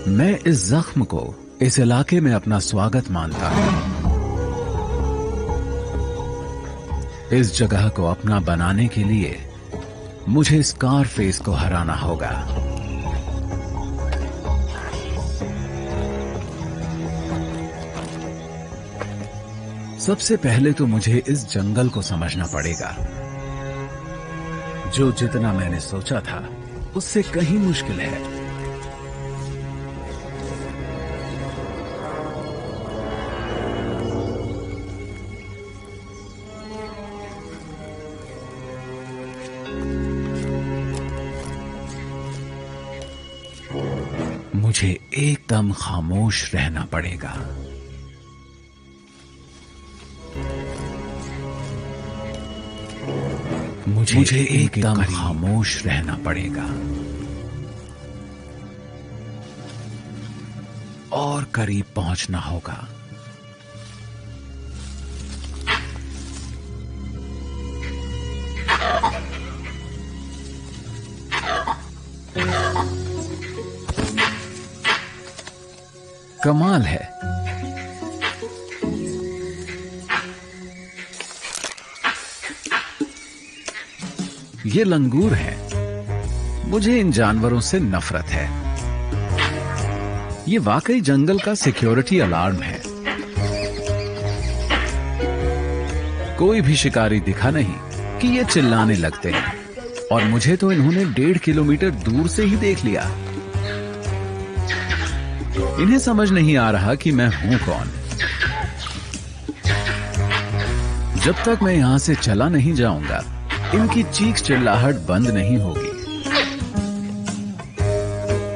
मैं इस जख्म को इस इलाके में अपना स्वागत मानता हूं। इस जगह को अपना बनाने के लिए मुझे स्कारफेस को हराना होगा। सबसे पहले तो मुझे इस जंगल को समझना पड़ेगा, जो जितना मैंने सोचा था उससे कहीं मुश्किल है। मुझे एकदम खामोश रहना पड़ेगा। मुझे एकदम खामोश रहना पड़ेगा और करीब पहुंचना होगा। कमाल है, ये लंगूर है। मुझे इन जानवरों से नफरत है। ये वाकई जंगल का सिक्योरिटी अलार्म है। कोई भी शिकारी दिखा नहीं कि ये चिल्लाने लगते हैं, और मुझे तो इन्होंने 1.5 किलोमीटर दूर से ही देख लिया। इन्हें समझ नहीं आ रहा कि मैं हूं कौन। जब तक मैं यहां से चला नहीं जाऊंगा, इनकी चीख चिल्लाहट बंद नहीं होगी।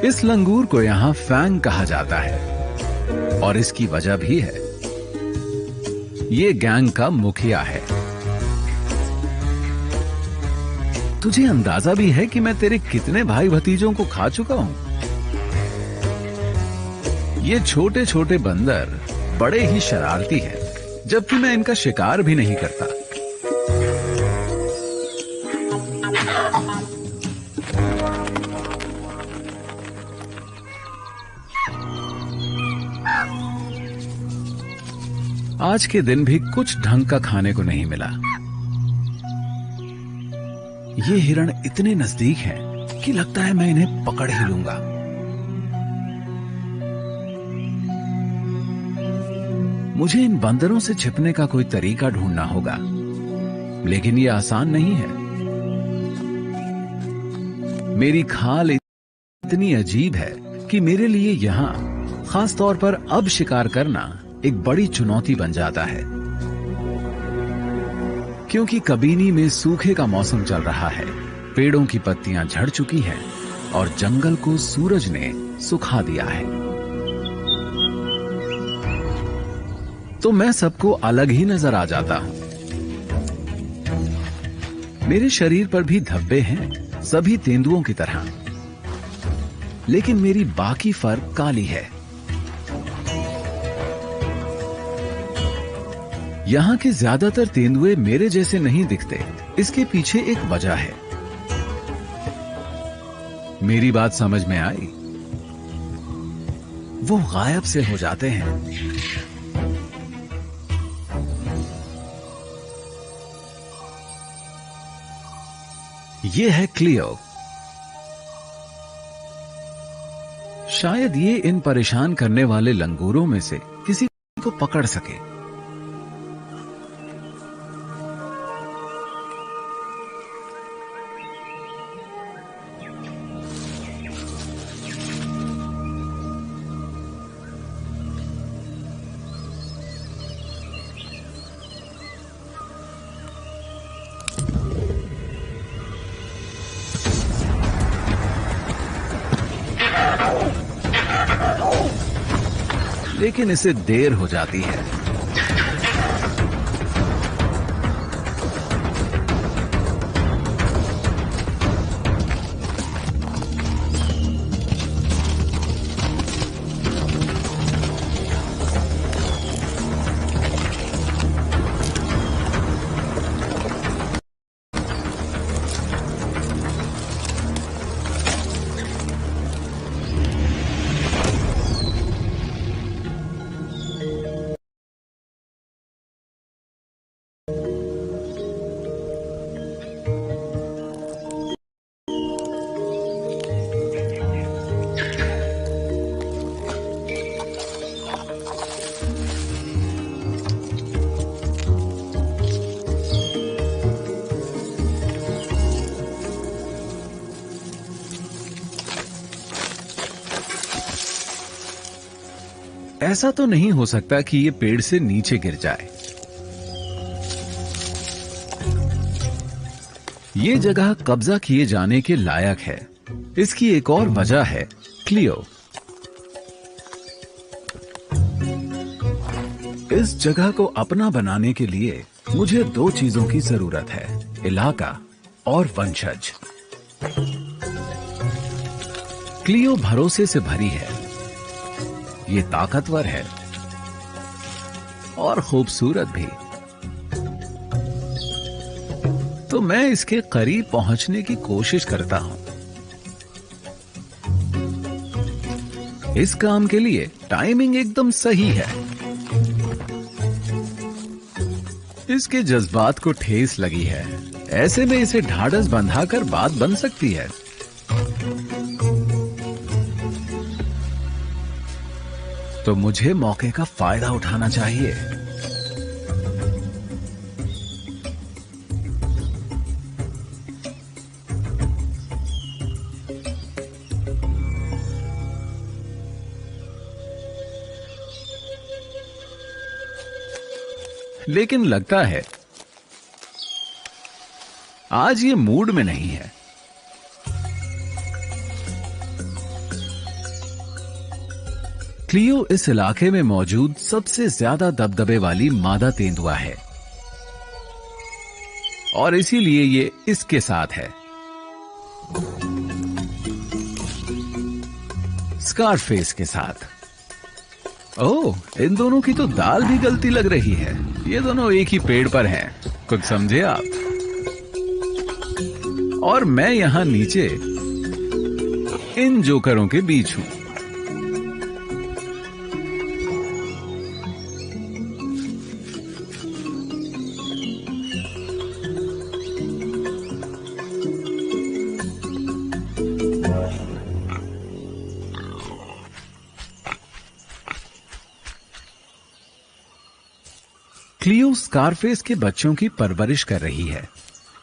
इस लंगूर को यहां फैंग कहा जाता है, और इसकी वजह भी है। ये गैंग का मुखिया है। तुझे अंदाजा भी है कि मैं तेरे कितने भाई भतीजों को खा चुका हूं। ये छोटे छोटे बंदर बड़े ही शरारती हैं, जबकि मैं इनका शिकार भी नहीं करता। आज के दिन भी कुछ ढंग का खाने को नहीं मिला। ये हिरण इतने नजदीक हैं कि लगता है मैं इन्हें पकड़ ही लूंगा। मुझे इन बंदरों से छिपने का कोई तरीका ढूंढना होगा, लेकिन ये आसान नहीं है। मेरी खाल इतनी अजीब है कि मेरे लिए यहां खास तौर पर अब शिकार करना एक बड़ी चुनौती बन जाता है, क्योंकि कबीनी में सूखे का मौसम चल रहा है। पेड़ों की पत्तियां झड़ चुकी हैं और जंगल को सूरज ने सुखा दिया है। तो मैं सबको अलग ही नजर आ जाता हूं। मेरे शरीर पर भी धब्बे हैं, सभी तेंदुओं की तरह, लेकिन मेरी बाकी फर काली है। यहां के ज्यादातर तेंदुए मेरे जैसे नहीं दिखते। इसके पीछे एक वजह है। मेरी बात समझ में आई? वो गायब से हो जाते हैं। ये है क्लियो। शायद ये इन परेशान करने वाले लंगूरों में से किसी को पकड़ सके। लेकिन इसे देर हो जाती है। ऐसा तो नहीं हो सकता कि ये पेड़ से नीचे गिर जाए। ये जगह कब्जा किए जाने के लायक है। इसकी एक और वजह है क्लियो। इस जगह को अपना बनाने के लिए मुझे दो चीजों की जरूरत है, इलाका और वंशज। क्लियो भरोसे से भरी है, ये ताकतवर है और खूबसूरत भी। तो मैं इसके करीब पहुंचने की कोशिश करता हूं। इस काम के लिए टाइमिंग एकदम सही है। इसके जज्बात को ठेस लगी है, ऐसे में इसे ढाढ़स बंधाकर बात बन सकती है। तो मुझे मौके का फायदा उठाना चाहिए। लेकिन लगता है आज ये मूड में नहीं है। क्लियो इस इलाके में मौजूद सबसे ज्यादा दबदबे वाली मादा तेंदुआ है और इसीलिए ये इसके साथ है। स्कारफेस के साथ। ओह, इन दोनों की तो दाल भी गलती लग रही है। ये दोनों एक ही पेड़ पर हैं, कुछ समझे आप? और मैं यहां नीचे इन जोकरों के बीच हूं। क्लियो स्कारफेस के बच्चों की परवरिश कर रही है।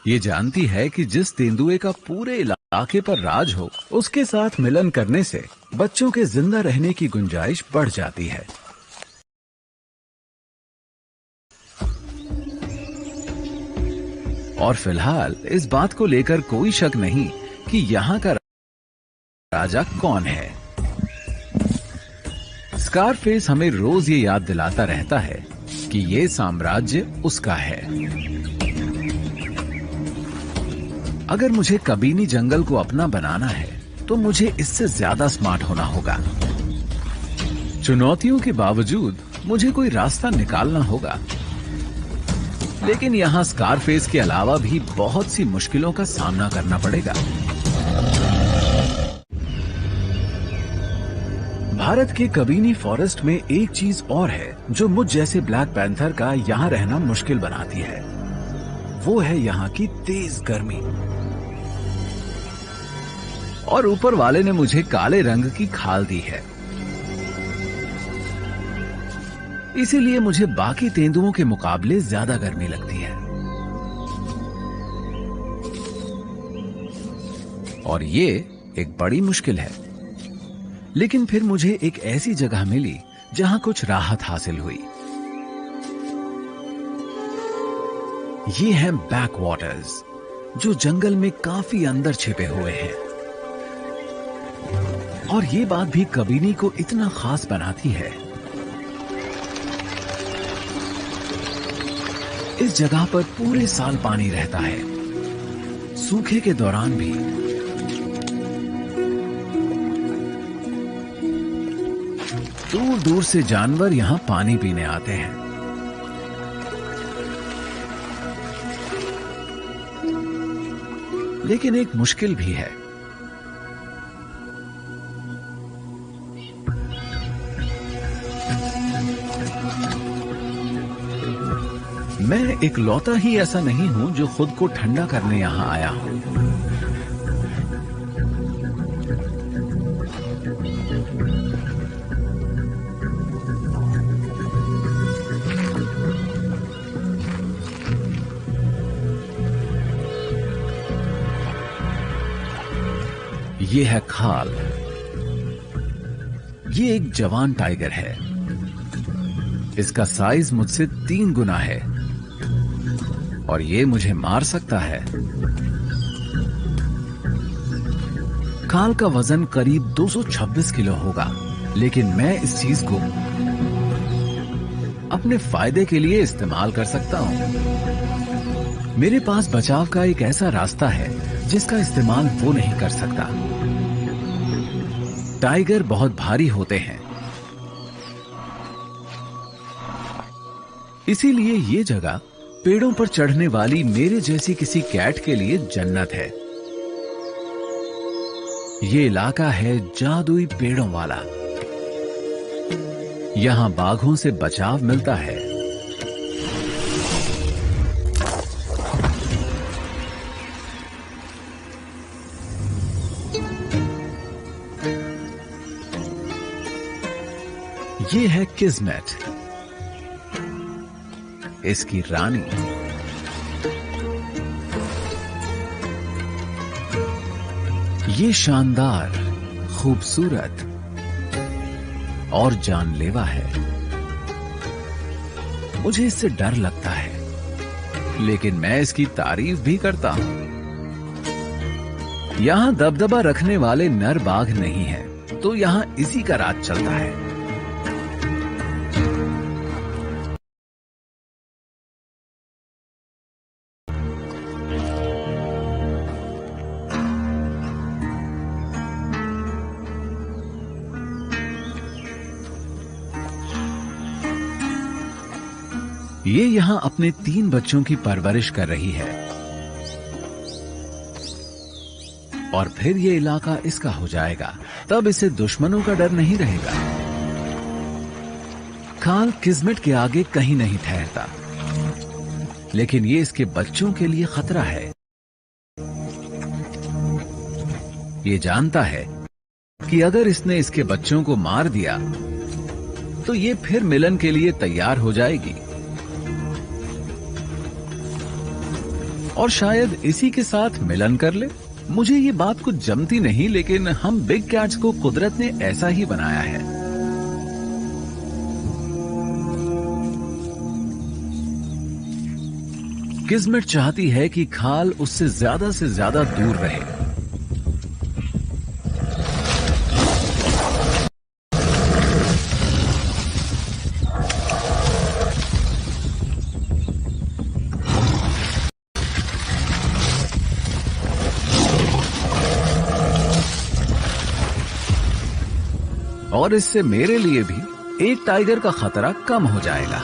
ये जानती है कि जिस तेंदुए का पूरे इलाके पर राज हो, उसके साथ मिलन करने से बच्चों के जिंदा रहने की गुंजाइश बढ़ जाती है। और फिलहाल इस बात को लेकर कोई शक नहीं कि यहाँ का राजा कौन है। स्कारफेस हमें रोज ये याद दिलाता रहता है कि ये साम्राज्य उसका है। अगर मुझे कबीनी जंगल को अपना बनाना है तो मुझे इससे ज्यादा स्मार्ट होना होगा। चुनौतियों के बावजूद मुझे कोई रास्ता निकालना होगा। लेकिन यहां स्कारफेस के अलावा भी बहुत सी मुश्किलों का सामना करना पड़ेगा। भारत के कबीनी फॉरेस्ट में एक चीज और है जो मुझ जैसे ब्लैक पैंथर का यहां रहना मुश्किल बनाती है। वो है यहां की तेज गर्मी। और ऊपर वाले ने मुझे काले रंग की खाल दी है, इसीलिए मुझे बाकी तेंदुओं के मुकाबले ज्यादा गर्मी लगती है। और ये एक बड़ी मुश्किल है। लेकिन फिर मुझे एक ऐसी जगह मिली जहां कुछ राहत हासिल हुई। ये हैं बैक वाटर्स, जो जंगल में काफी अंदर छिपे हुए हैं। और ये बात भी कबीनी को इतना खास बनाती है। इस जगह पर पूरे साल पानी रहता है, सूखे के दौरान भी। दूर दूर से जानवर यहां पानी पीने आते हैं। लेकिन एक मुश्किल भी है। मैं इकलौता ही ऐसा नहीं हूं जो खुद को ठंडा करने यहां आया हूं। ये है खाल। ये एक जवान टाइगर है इसका साइज मुझसे 3 गुना है और ये मुझे मार सकता है। काल का वजन करीब 226 किलो होगा, लेकिन मैं इस चीज को अपने फायदे के लिए इस्तेमाल कर सकता हूं। मेरे पास बचाव का एक ऐसा रास्ता है जिसका इस्तेमाल वो नहीं कर सकता। टाइगर बहुत भारी होते हैं, इसीलिए ये जगह पेड़ों पर चढ़ने वाली मेरे जैसी किसी कैट के लिए जन्नत है। ये इलाका है जादुई पेड़ों वाला। यहां बाघों से बचाव मिलता है। ये है किस्मत, इसकी रानी। ये शानदार, खूबसूरत और जानलेवा है। मुझे इससे डर लगता है, लेकिन मैं इसकी तारीफ भी करता हूं। यहां दबदबा रखने वाले नर बाघ नहीं हैं, तो यहां इसी का राज चलता है। ये यहां अपने 3 बच्चों की परवरिश कर रही है और फिर ये इलाका इसका हो जाएगा। तब इसे दुश्मनों का डर नहीं रहेगा। काल किस्मत के आगे कहीं नहीं ठहरता, लेकिन ये इसके बच्चों के लिए खतरा है। ये जानता है कि अगर इसने इसके बच्चों को मार दिया तो ये फिर मिलन के लिए तैयार हो जाएगी और शायद इसी के साथ मिलन कर ले। मुझे ये बात कुछ जमती नहीं, लेकिन हम बिग कैट्स को कुदरत ने ऐसा ही बनाया है। किस्मत चाहती है कि खाल उससे ज्यादा से ज्यादा दूर रहे। और इससे मेरे लिए भी एक टाइगर का खतरा कम हो जाएगा।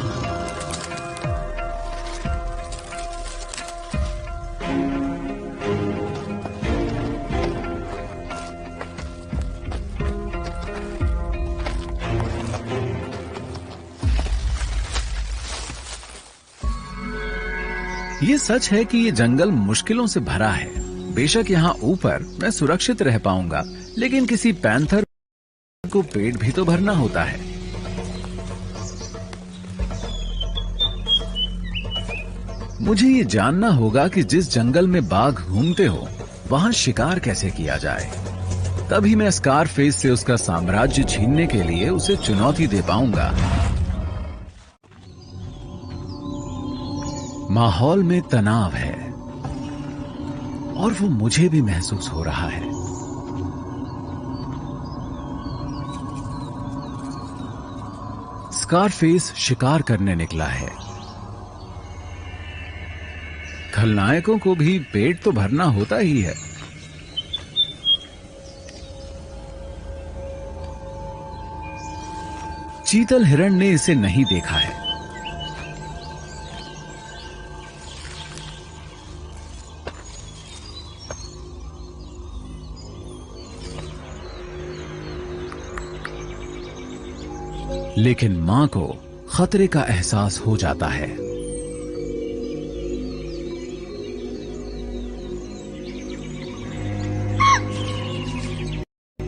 ये सच है कि ये जंगल मुश्किलों से भरा है। बेशक यहाँ ऊपर मैं सुरक्षित रह पाऊंगा, लेकिन किसी पैंथर को पेट भी तो भरना होता है। मुझे ये जानना होगा कि जिस जंगल में बाघ घूमते हो वहां शिकार कैसे किया जाए। तभी मैं स्कारफेस से उसका साम्राज्य छीनने के लिए उसे चुनौती दे पाऊंगा। माहौल में तनाव है और वो मुझे भी महसूस हो रहा है। स्कारफेस शिकार करने निकला है। खलनायकों को भी पेट तो भरना होता ही है। चीतल हिरण ने इसे नहीं देखा है। लेकिन मां को खतरे का एहसास हो जाता है।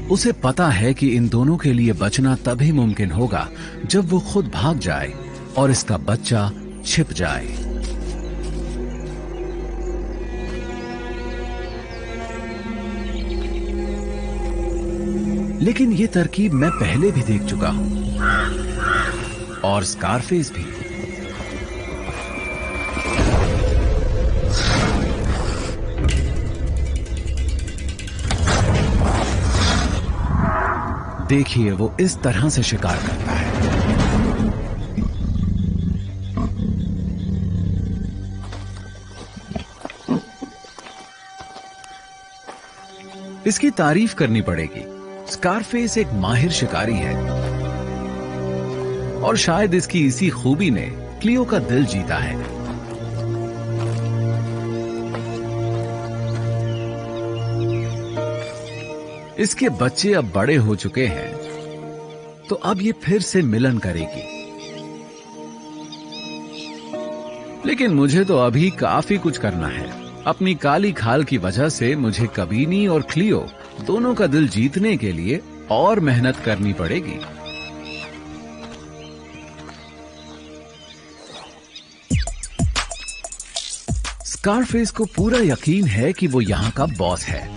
उसे पता है कि इन दोनों के लिए बचना तभी मुमकिन होगा जब वो खुद भाग जाए और इसका बच्चा छिप जाए। लेकिन ये तरकीब मैं पहले भी देख चुका हूं। और स्कारफेस भी। देखिए वो इस तरह से शिकार करता है। इसकी तारीफ करनी पड़ेगी। स्कारफेस एक माहिर शिकारी है और शायद इसकी इसी खूबी ने क्लियो का दिल जीता है। इसके बच्चे अब बड़े हो चुके हैं, तो अब ये फिर से मिलन करेगी। लेकिन मुझे तो अभी काफी कुछ करना है। अपनी काली खाल की वजह से मुझे कबीनी और क्लियो दोनों का दिल जीतने के लिए और मेहनत करनी पड़ेगी। स्कारफेस को पूरा यकीन है कि वो यहां का बॉस है।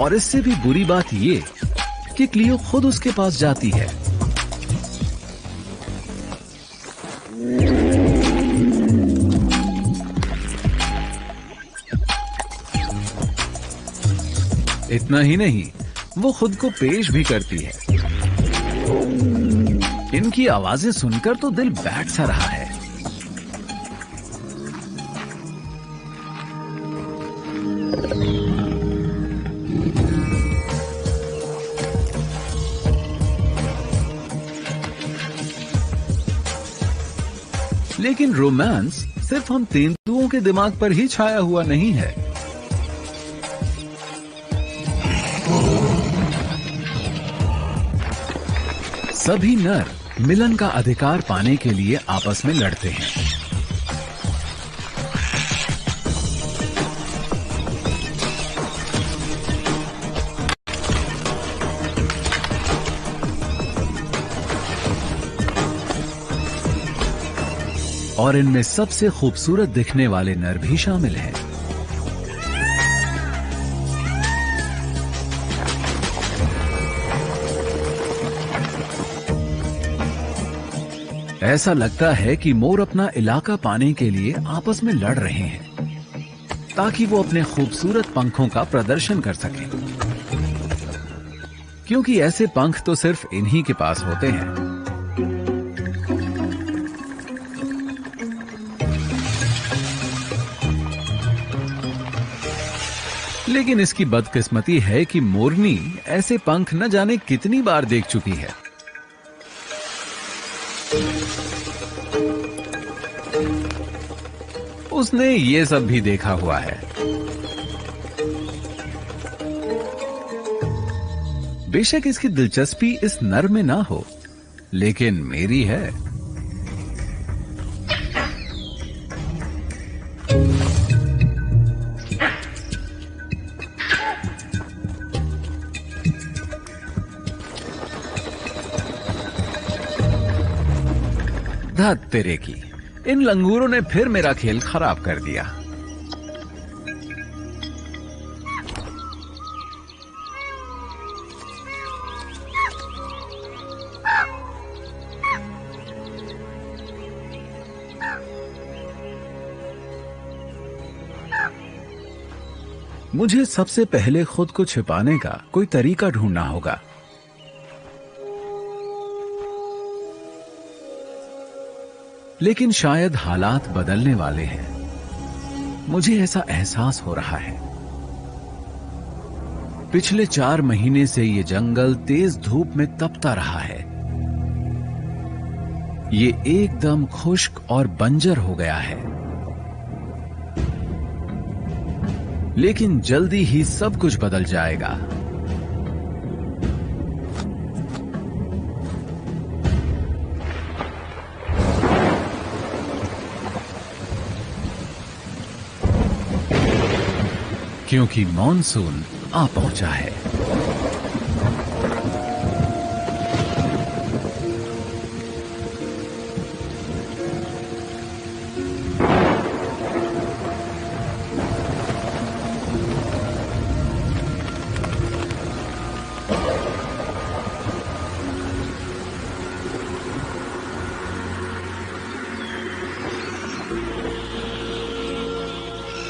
और इससे भी बुरी बात ये कि क्लियो खुद उसके पास जाती है। इतना ही नहीं, वो खुद को पेश भी करती है। इनकी आवाजें सुनकर तो दिल बैठ सा रहा है। लेकिन रोमांस सिर्फ हम तेंदुओं के दिमाग पर ही छाया हुआ नहीं है। सभी नर मिलन का अधिकार पाने के लिए आपस में लड़ते हैं। और इनमें सबसे खूबसूरत दिखने वाले नर भी शामिल हैं। ऐसा लगता है कि मोर अपना इलाका पाने के लिए आपस में लड़ रहे हैं, ताकि वो अपने खूबसूरत पंखों का प्रदर्शन कर सकें। क्योंकि ऐसे पंख तो सिर्फ इन्हीं के पास होते हैं। लेकिन इसकी बदकिस्मती है कि मोरनी ऐसे पंख न जाने कितनी बार देख चुकी है। उसने ये सब भी देखा हुआ है। बेशक इसकी दिलचस्पी इस नर में ना हो, लेकिन मेरी है। धत तेरे की, इन लंगूरों ने फिर मेरा खेल खराब कर दिया। मुझे सबसे पहले खुद को छिपाने का कोई तरीका ढूंढना होगा। लेकिन शायद हालात बदलने वाले हैं। मुझे ऐसा एहसास हो रहा है। पिछले 4 महीने से ये जंगल तेज धूप में तपता रहा है। ये एकदम खुश्क और बंजर हो गया है। लेकिन जल्दी ही सब कुछ बदल जाएगा। क्योंकि मॉनसून आ पहुंचा है।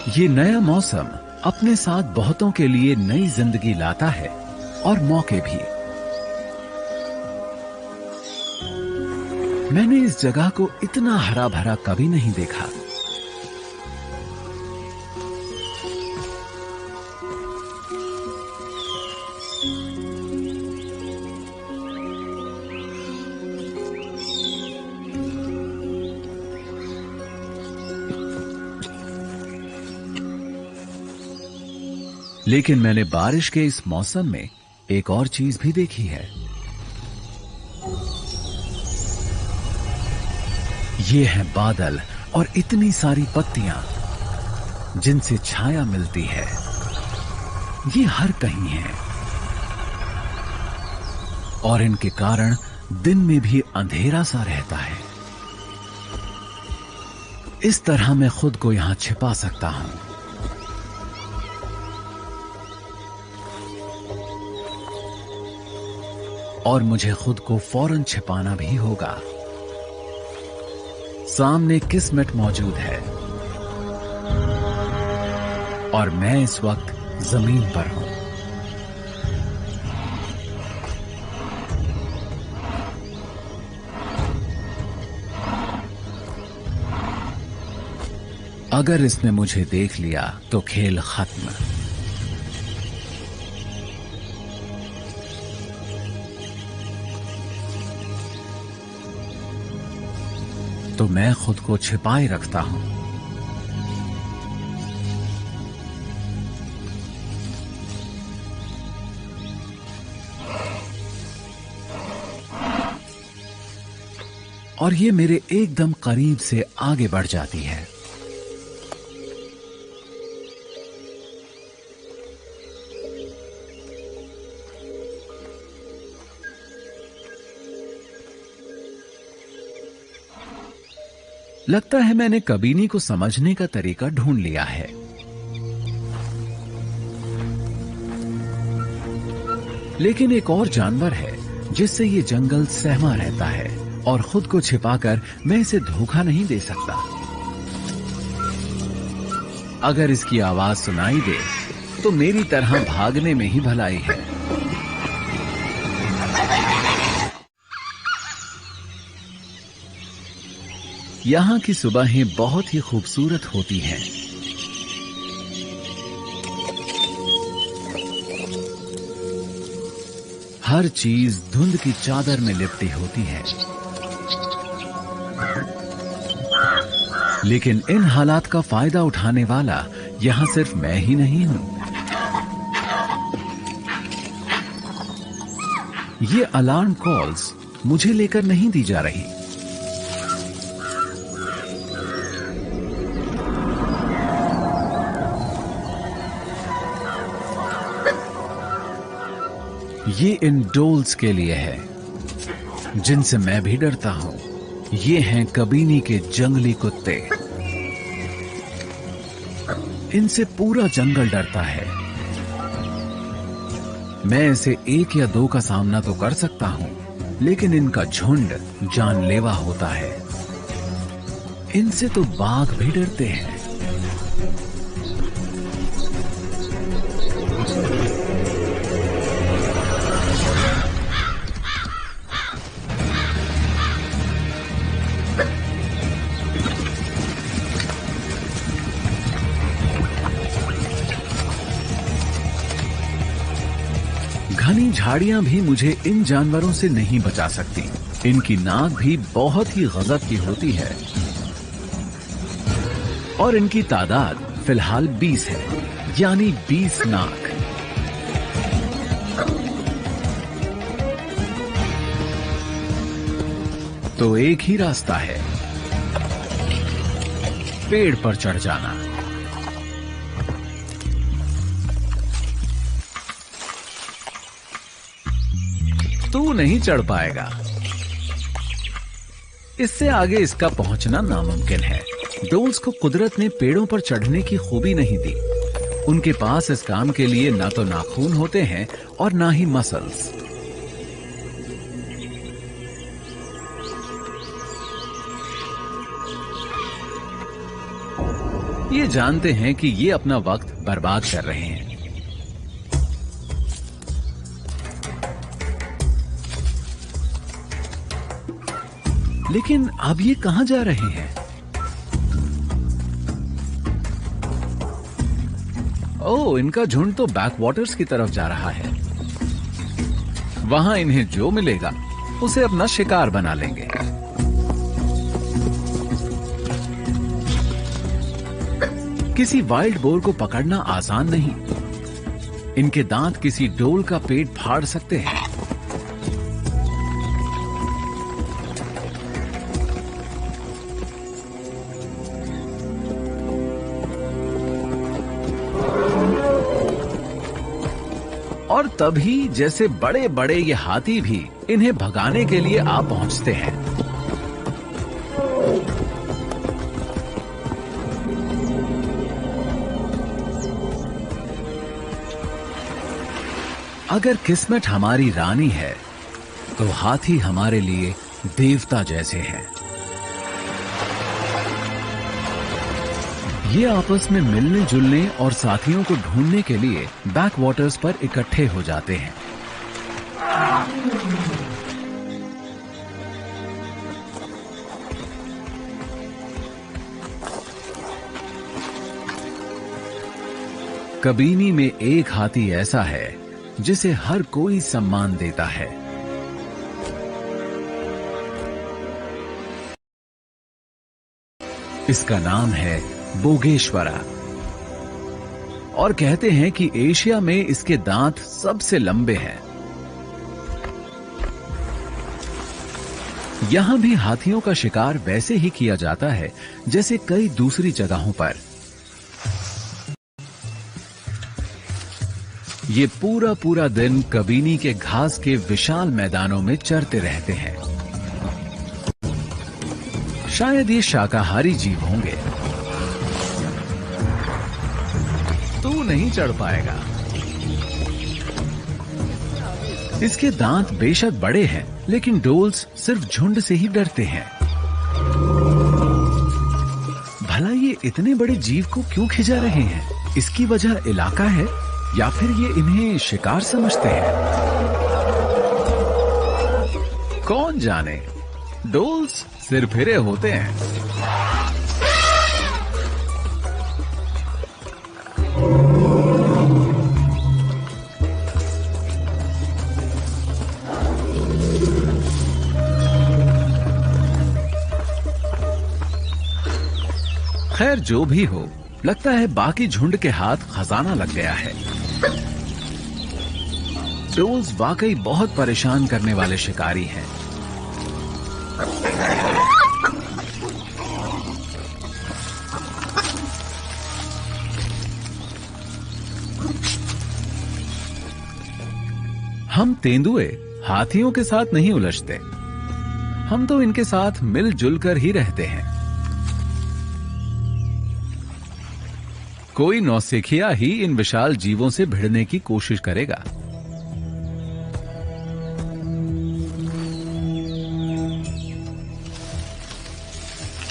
ये नया मौसम अपने साथ बहुतों के लिए नई जिंदगी लाता है और मौके भी। मैंने इस जगह को इतना हरा भरा कभी नहीं देखा। लेकिन मैंने बारिश के इस मौसम में एक और चीज भी देखी है। ये हैं बादल और इतनी सारी पत्तियां जिनसे छाया मिलती है। ये हर कहीं है और इनके कारण दिन में भी अंधेरा सा रहता है। इस तरह मैं खुद को यहां छिपा सकता हूं। और मुझे खुद को फौरन छिपाना भी होगा। सामने किस्मत मौजूद है और मैं इस वक्त जमीन पर हूं। अगर इसने मुझे देख लिया तो खेल खत्म। तो मैं खुद को छिपाए रखता हूं। और ये मेरे एकदम करीब से आगे बढ़ जाती है। लगता है मैंने कबीनी को समझने का तरीका ढूंढ लिया है। लेकिन एक और जानवर है जिससे ये जंगल सहमा रहता है और खुद को छिपाकर मैं इसे धोखा नहीं दे सकता। अगर इसकी आवाज सुनाई दे तो मेरी तरह भागने में ही भलाई है। यहां की सुबहें बहुत ही खूबसूरत होती हैं। हर चीज धुंध की चादर में लिपटी होती है। लेकिन इन हालात का फायदा उठाने वाला यहां सिर्फ मैं ही नहीं हूं। ये अलार्म कॉल्स मुझे लेकर नहीं दी जा रही। ये इन डोल्स के लिए है जिनसे मैं भी डरता हूं। ये हैं कबीनी के जंगली कुत्ते। इनसे पूरा जंगल डरता है। मैं इसे एक या दो का सामना तो कर सकता हूं, लेकिन इनका झुंड जानलेवा होता है। इनसे तो बाघ भी डरते हैं। घनी झाड़ियां भी मुझे इन जानवरों से नहीं बचा सकती। इनकी नाक भी बहुत ही गजब की होती है और इनकी तादाद फिलहाल 20 है, यानी 20 नाक। तो एक ही रास्ता है, पेड़ पर चढ़ जाना। तू नहीं चढ़ पाएगा। इससे आगे इसका पहुंचना नामुमकिन है। डोल्स को कुदरत ने पेड़ों पर चढ़ने की खूबी नहीं दी। उनके पास इस काम के लिए ना तो नाखून होते हैं और ना ही मसल्स। ये जानते हैं कि ये अपना वक्त बर्बाद कर रहे हैं। लेकिन अब ये कहां जा रहे हैं? ओह, इनका झुंड तो बैकवाटर्स की तरफ जा रहा है। वहां इन्हें जो मिलेगा उसे अपना शिकार बना लेंगे। किसी वाइल्ड बोर को पकड़ना आसान नहीं। इनके दांत किसी डोल का पेट फाड़ सकते हैं। और तभी जैसे बड़े बड़े ये हाथी भी इन्हें भगाने के लिए आ पहुंचते हैं। अगर किस्मत हमारी रानी है तो हाथी हमारे लिए देवता जैसे हैं। ये आपस में मिलने जुलने और साथियों को ढूंढने के लिए बैकवाटर्स पर इकट्ठे हो जाते हैं। कबीनी में एक हाथी ऐसा है जिसे हर कोई सम्मान देता है। इसका नाम है बोगेश्वरा और कहते हैं कि एशिया में इसके दांत सबसे लंबे हैं। यहां भी हाथियों का शिकार वैसे ही किया जाता है जैसे कई दूसरी जगहों पर। ये पूरा पूरा दिन कबीनी के घास के विशाल मैदानों में चरते रहते हैं। शायद ये शाकाहारी जीव होंगे। तू नहीं चढ़ पाएगा। इसके दांत बेशक बड़े हैं, लेकिन डोल्स सिर्फ झुंड से ही डरते हैं। भला ये इतने बड़े जीव को क्यों खिंचा रहे हैं? इसकी वजह इलाका है या फिर ये इन्हें शिकार समझते हैं? कौन जाने। डोल्स सिरफिरे होते हैं। खैर जो भी हो, लगता है बाकी झुंड के हाथ खजाना लग गया है। डोल्स वाकई बहुत परेशान करने वाले शिकारी हैं। हम तेंदुए हाथियों के साथ नहीं उलझते। हम तो इनके साथ मिलजुल कर ही रहते हैं। कोई नौसिखिया ही इन विशाल जीवों से भिड़ने की कोशिश करेगा।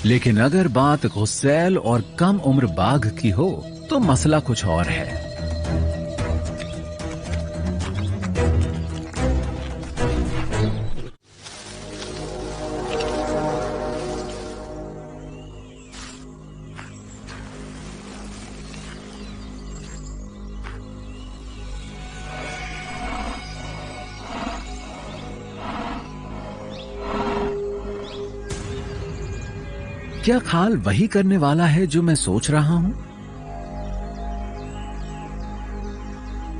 लेकिन अगर बात गुस्सैल और कम उम्र बाघ की हो तो मसला कुछ और है। क्या खाल वही करने वाला है जो मैं सोच रहा हूं?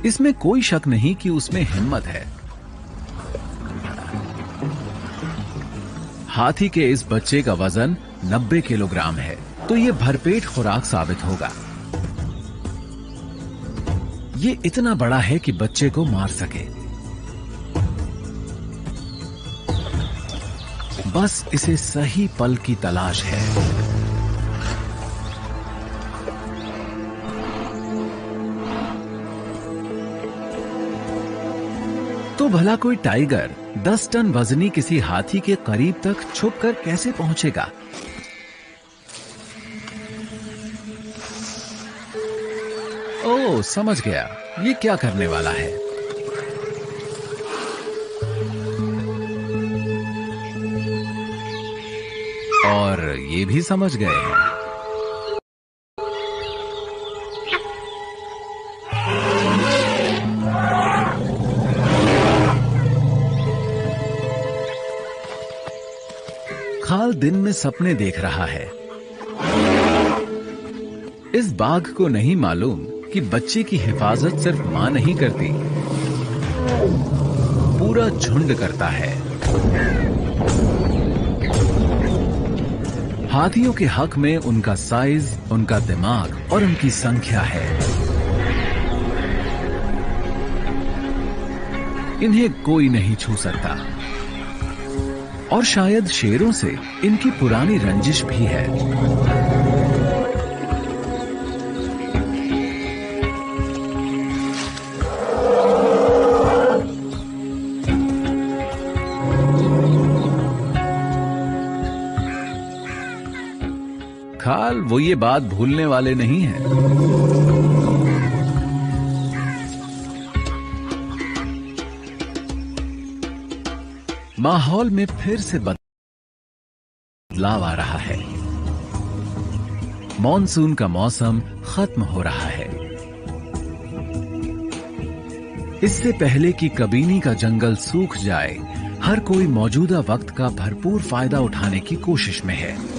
इसमें कोई शक नहीं कि उसमें हिम्मत है। हाथी के इस बच्चे का वजन 90 किलोग्राम है, तो ये भरपेट खुराक साबित होगा। ये इतना बड़ा है कि बच्चे को मार सके। बस इसे सही पल की तलाश है। तो भला कोई टाइगर 10 टन वजनी किसी हाथी के करीब तक छुपकर कैसे पहुंचेगा? ओह, समझ गया, ये क्या करने वाला है। और ये भी समझ गए हैं। खाल दिन में सपने देख रहा है। इस बाघ को नहीं मालूम कि बच्चे की हिफाजत सिर्फ मां नहीं करती, पूरा झुंड करता है। हाथियों के हक में उनका साइज, उनका दिमाग और उनकी संख्या है। इन्हें कोई नहीं छू सकता। और शायद शेरों से इनकी पुरानी रंजिश भी है। खाल वो ये बात भूलने वाले नहीं हैं। माहौल में फिर से बदलाव आ रहा है। मॉनसून का मौसम खत्म हो रहा है। इससे पहले कि कबीनी का जंगल सूख जाए, हर कोई मौजूदा वक्त का भरपूर फायदा उठाने की कोशिश में है।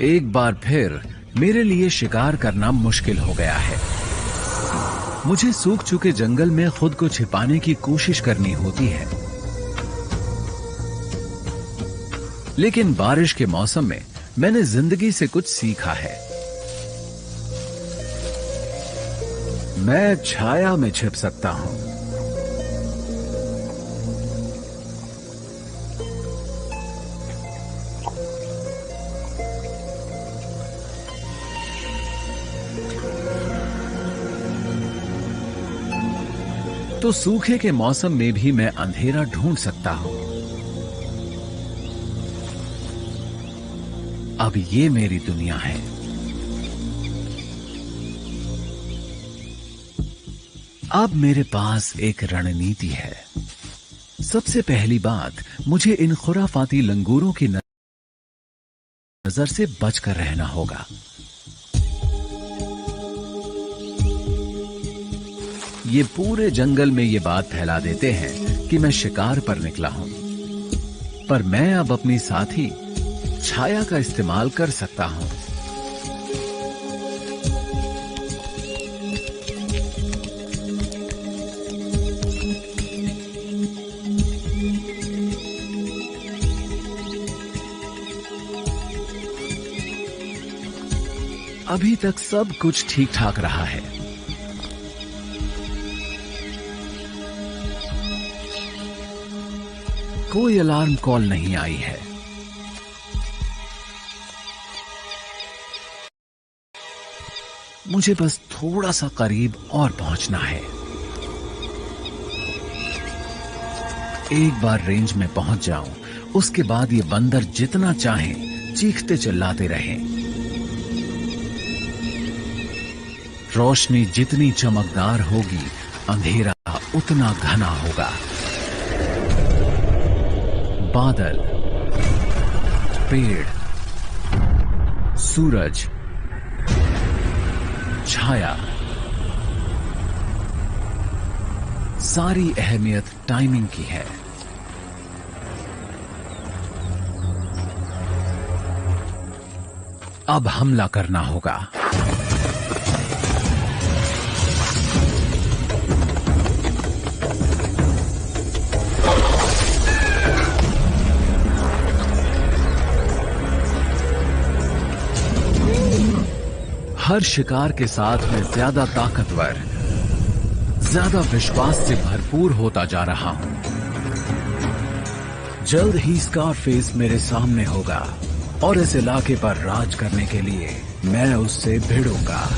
एक बार फिर मेरे लिए शिकार करना मुश्किल हो गया है। मुझे सूख चुके जंगल में खुद को छिपाने की कोशिश करनी होती है। लेकिन बारिश के मौसम में मैंने जिंदगी से कुछ सीखा है। मैं छाया में छिप सकता हूं। तो सूखे के मौसम में भी मैं अंधेरा ढूंढ सकता हूं। अब ये मेरी दुनिया है। अब मेरे पास एक रणनीति है। सबसे पहली बात, मुझे इन खुराफाती लंगूरों की नजर से बचकर रहना होगा। ये पूरे जंगल में ये बात फैला देते हैं कि मैं शिकार पर निकला हूं, पर मैं अब अपनी साथी छाया का इस्तेमाल कर सकता हूं। अभी तक सब कुछ ठीक ठाक रहा है। कोई अलार्म कॉल नहीं आई है। मुझे बस थोड़ा सा करीब और पहुंचना है। एक बार रेंज में पहुंच जाऊं, उसके बाद ये बंदर जितना चाहें चीखते चिल्लाते रहें। रोशनी जितनी चमकदार होगी, अंधेरा उतना घना होगा। बादल, पेड़, सूरज, छाया, सारी अहमियत टाइमिंग की है। अब हमला करना होगा। हर शिकार के साथ मैं ज्यादा ताकतवर, ज्यादा विश्वास से भरपूर होता जा रहा हूं। जल्द ही स्कारफेस मेरे सामने होगा और इस इलाके पर राज करने के लिए मैं उससे भिड़ूंगा।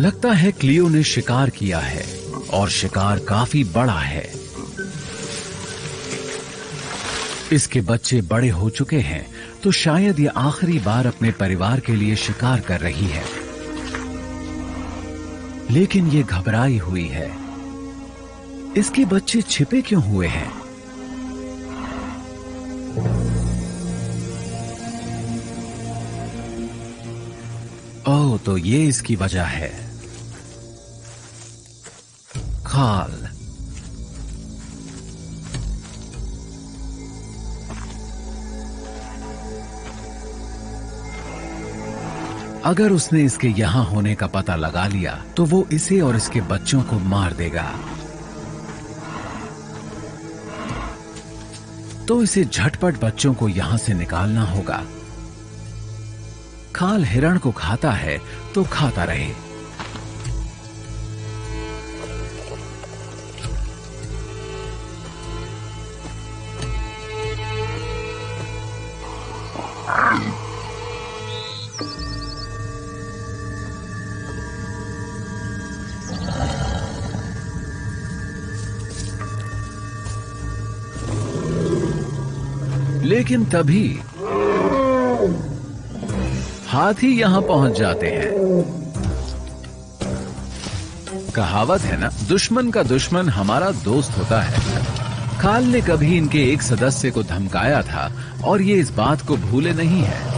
लगता है क्लियो ने शिकार किया है और शिकार काफी बड़ा है। इसके बच्चे बड़े हो चुके हैं तो शायद ये आखिरी बार अपने परिवार के लिए शिकार कर रही है, लेकिन ये घबराई हुई है। इसके बच्चे छिपे क्यों हुए हैं? ओह, तो ये इसकी वजह है। खाल। अगर उसने इसके यहां होने का पता लगा लिया तो वो इसे और इसके बच्चों को मार देगा। तो इसे झटपट बच्चों को यहां से निकालना होगा। खाल हिरण को खाता है तो खाता रहे। लेकिन तभी हाथी यहां पहुंच जाते हैं। कहावत है ना, दुश्मन का दुश्मन हमारा दोस्त होता है। खाल ने कभी इनके एक सदस्य को धमकाया था और ये इस बात को भूले नहीं है।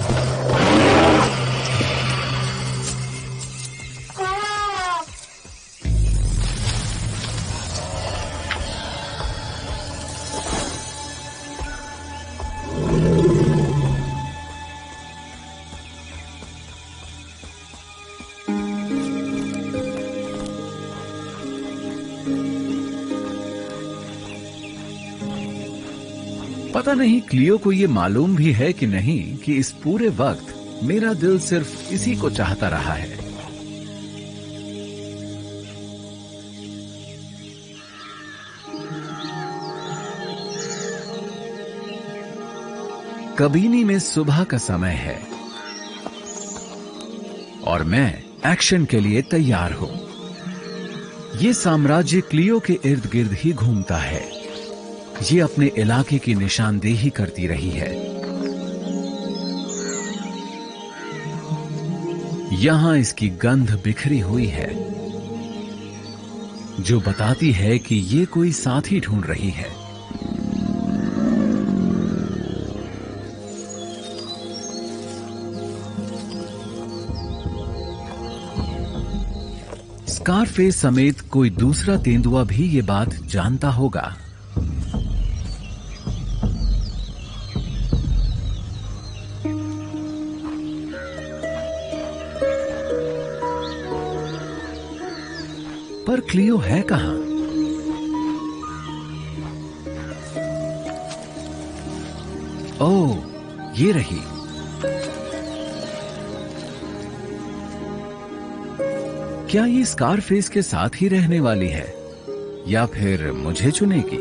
पता नहीं क्लियो को ये मालूम भी है कि नहीं कि इस पूरे वक्त मेरा दिल सिर्फ इसी को चाहता रहा है। कबीनी में सुबह का समय है और मैं एक्शन के लिए तैयार हूं। ये साम्राज्य क्लियो के इर्द गिर्द ही घूमता है। ये अपने इलाके की निशानदेही करती रही है। यहां इसकी गंध बिखरी हुई है जो बताती है कि ये कोई साथी ढूंढ रही है। स्कारफेस समेत कोई दूसरा तेंदुआ भी ये बात जानता होगा। पर क्लियो है कहां? ओह, ये रही। क्या ये स्कारफेस के साथ ही रहने वाली है या फिर मुझे चुनेगी?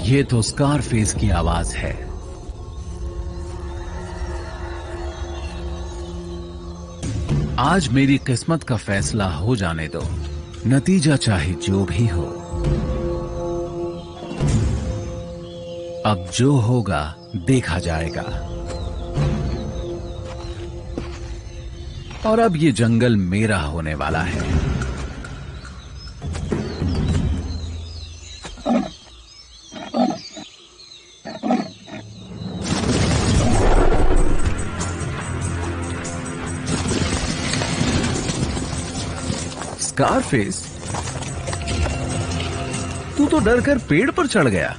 ये तो स्कारफेस की आवाज है। आज मेरी किस्मत का फैसला हो जाने दो, नतीजा चाहे जो भी हो। अब जो होगा देखा जाएगा। और अब ये जंगल मेरा होने वाला है। स्कारफेस, तू तो डर कर पेड़ पर चढ़ गया।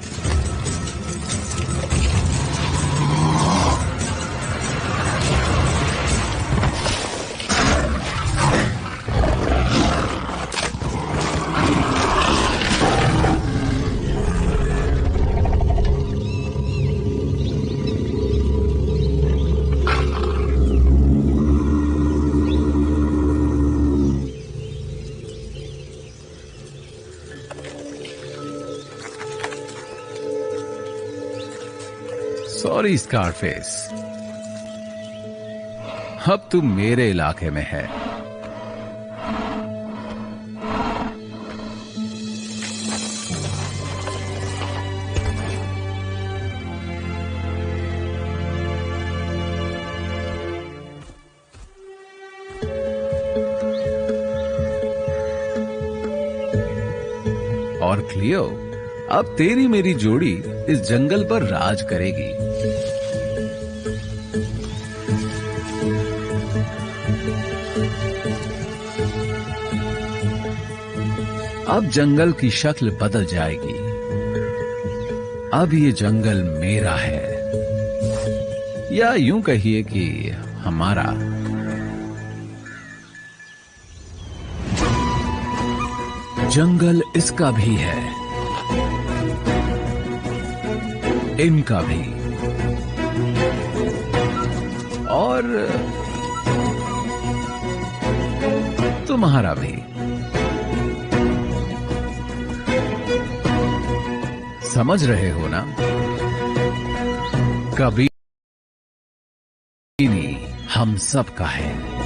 सॉरी स्कारफेस, अब तू मेरे इलाके में है। और क्लियो, अब तेरी मेरी जोड़ी इस जंगल पर राज करेगी। अब जंगल की शक्ल बदल जाएगी। अब ये जंगल मेरा है, या यूं कहिए कि हमारा। जंगल इसका भी है, इनका भी, और तुम्हारा भी। समझ रहे हो ना? कभी नहीं, हम सब का है।